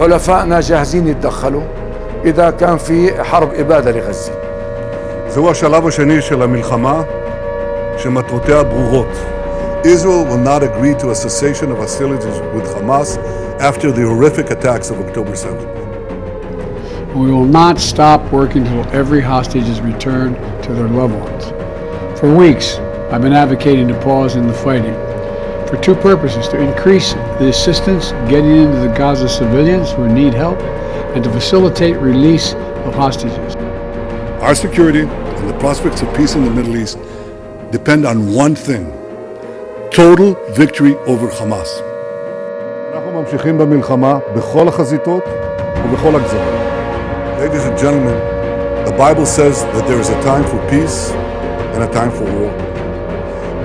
حلفائنا جاهزين يتدخلوا إذا كان في حرب إبادة لغزة. זהו השלב השני של המלחמה שמטרותיה ברורות. Israel will not agree to a cessation of hostilities with Hamas after the horrific attacks of October 7th. We will not stop working until every hostage is returned to their loved ones. For weeks, I've been advocating to pause in the fighting for two purposes: to increase the assistance getting into the Gaza civilians who need help, and to facilitate release of hostages. Our security and the prospects of peace in the Middle East depend on one thing: total victory over Hamas. אנחנו ממשיכים במלחמה בכל החזיתות ובכל הגזרות. Ladies and gentlemen, the Bible says that there is a time for peace and a time for war.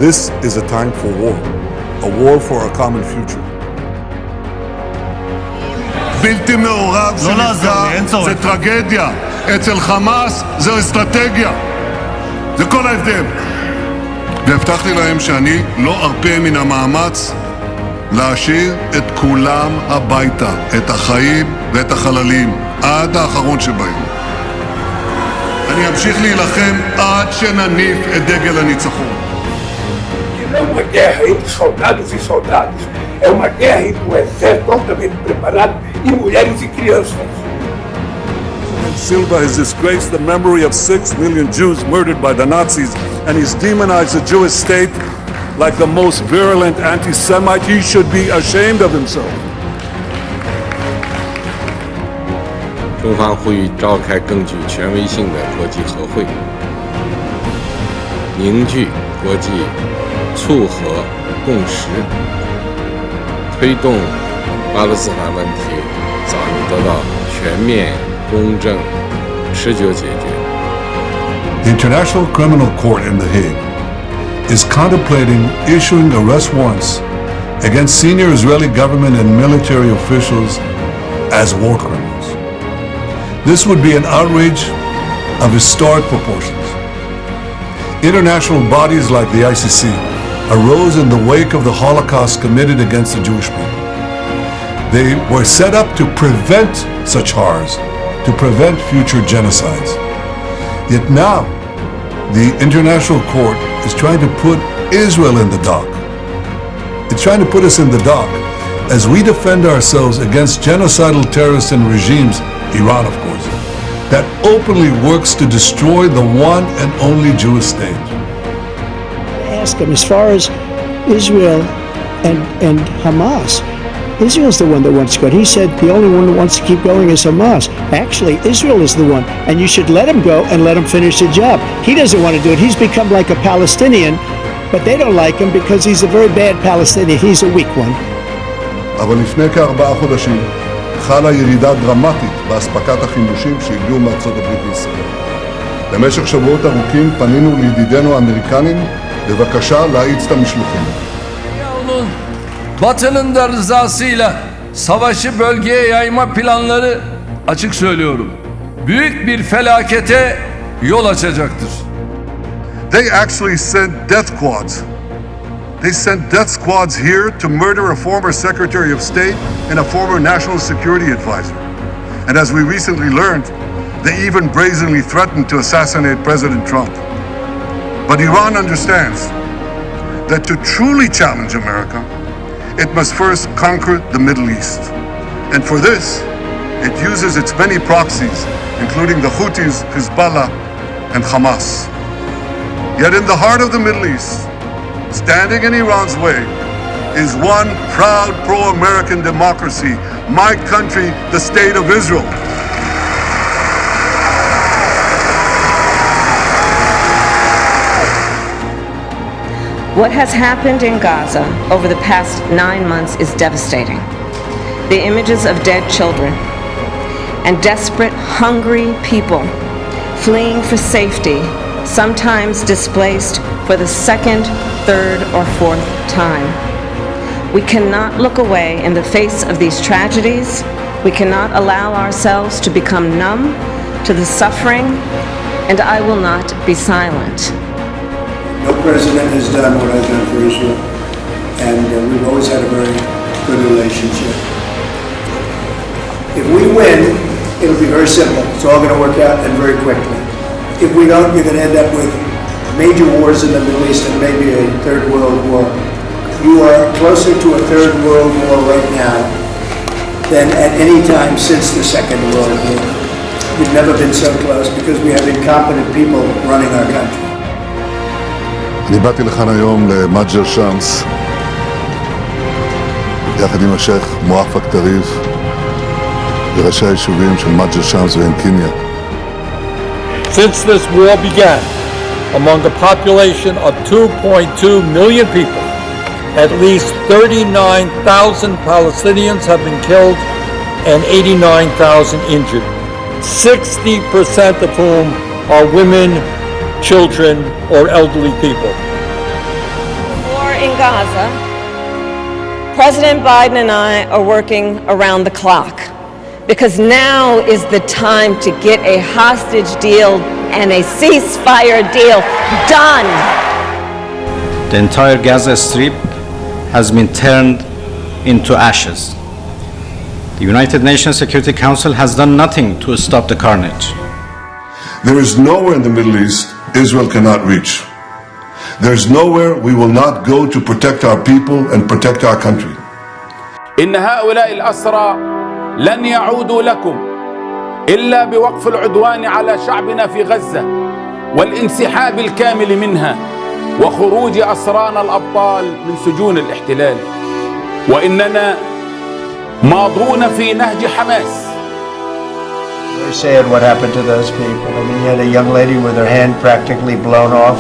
This is a time for war, a war for our common future. בלתי מעורב שנפגע זה טרגדיה, אצל חמאס זה אסטרטגיה. זה כל ההבדל. והבטחתי להם שאני לא ארפה מן המאמץ להשאיר את כולם הביתה, את החיים ואת החללים, עד האחרון שבהם. אני אמשיך להילחם עד שנניף את דגל הניצחון. Não é uma guerra entre soldados e soldados, é uma guerra entre um exército altamente preparado e mulheres e crianças. Silva has disgraced the memory of 6 million Jews murdered by the Nazis, and he's demonized the Jewish state like the most virulent anti-Semite. He should be ashamed of himself. 中方呼吁召开更具权威性的国际和会，凝聚国际促和共识，推动巴勒斯坦问题早日得到全面、公正、持久解决。 The International Criminal Court in The Hague is contemplating issuing arrest warrants against senior Israeli government and military officials as war criminals. This would be an outrage of historic proportions. International bodies like the ICC arose in the wake of the Holocaust committed against the Jewish people. They were set up to prevent such horrors, to prevent future genocides. Yet now, the International Court is trying to put Israel in the dock. It's trying to put us in the dock as we defend ourselves against genocidal terrorists and regimes, Iran of course, that openly works to destroy the one and only Jewish state. Ask him, as far as Israel and Hamas, Israel's the one that wants to go. He said the only one that wants to keep going is Hamas. Actually, Israel is the one, and you should let him go and let him finish the job. He doesn't want to do it. He's become like a Palestinian, but they don't like him because he's a very bad Palestinian. He's a weak one. אבל לפני כ4 חודשים חלה ירידה דרמטית באספקת החימושים שהגיעו מארצות הברית לישראל. במשך שבועות ארוכים פנינו לידידינו האמריקנים בבקשה להאיץ את המשלוחים. Batı'nın da rızasıyla savaşı bölgeye yayma planları, açık söylüyorum, büyük bir felakete yol açacaktır. They actually sent death squads. They sent death squads here to murder a former Secretary of State and a former National Security Advisor. And as we recently learned, they even brazenly threatened to assassinate President Trump. But Iran understands that to truly challenge America, it must first conquer the Middle East. And for this, it uses its many proxies, including the Houthis, Hezbollah, and Hamas. Yet in the heart of the Middle East, standing in Iran's way, is one proud pro-American democracy, my country, the State of Israel. What has happened in Gaza over the past 9 months is devastating. The images of dead children and desperate, hungry people fleeing for safety, sometimes displaced for the second, third, or fourth time. We cannot look away in the face of these tragedies. We cannot allow ourselves to become numb to the suffering, and I will not be silent. No president has done what I've done for Israel, and we've always had a very good relationship. If we win, it'll be very simple. It's all going to work out and very quickly. If we don't, you're going to end up with major wars in the Middle East and maybe a third world war. You are closer to a third world war right now than at any time since the Second World War. We've never been so close because we have incompetent people running our country. אני באתי לכאן היום למג'ר שמס יחד עם השייך מואפק טריף וראשי היישובים של מג'ר שמס ועין קיניה. Since this war began, among a population of 2.2 million people, at least 39,000 Palestinians have been killed and 89,000 injured, 60% of whom are women, children, or elderly people. War in Gaza, President Biden and I are working around the clock because now is the time to get a hostage deal and a ceasefire deal done. The entire Gaza Strip has been turned into ashes. The United Nations Security Council has done nothing to stop the carnage. There is nowhere in the Middle East Israel cannot reach. There is nowhere we will not go to protect our people and protect our country. إن هؤلاء الأسرى لن يعودوا لكم إلا بوقف العدوان على شعبنا في غزة والانسحاب الكامل منها وخروج أسرانا الأبطال من سجون الاحتلال وإننا ماضون في نهج حماس. Very sad what happened to those people. I mean, you had a young lady with her hand practically blown off.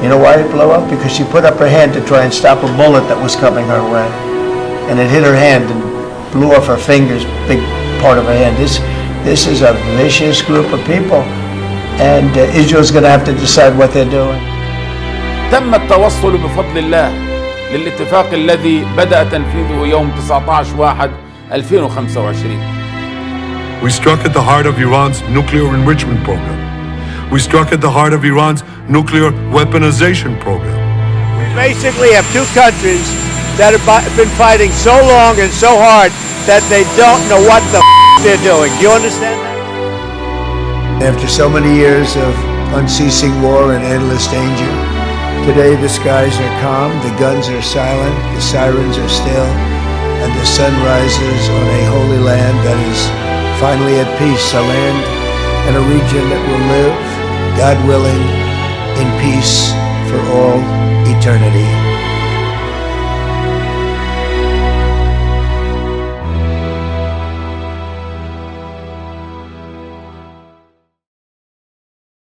You know why it blew up? Because she put up her hand to try and stop a bullet that was coming her way. And it hit her hand and blew off her fingers, big part of her hand. This is a vicious group of people. And Israel's going to have to decide what they're doing. تم التوصل بفضل الله للاتفاق الذي بدأ تنفيذه يوم 19/1/2025. We struck at the heart of Iran's nuclear enrichment program. We struck at the heart of Iran's nuclear weaponization program. We basically have two countries that have been fighting so long and so hard that they don't know what the they're doing. Do you understand that? After so many years of unceasing war and endless danger, today the skies are calm, the guns are silent, the sirens are still, and the sun rises on a holy land that is finally at peace, a land and a region that will live, God willing, in peace for all eternity.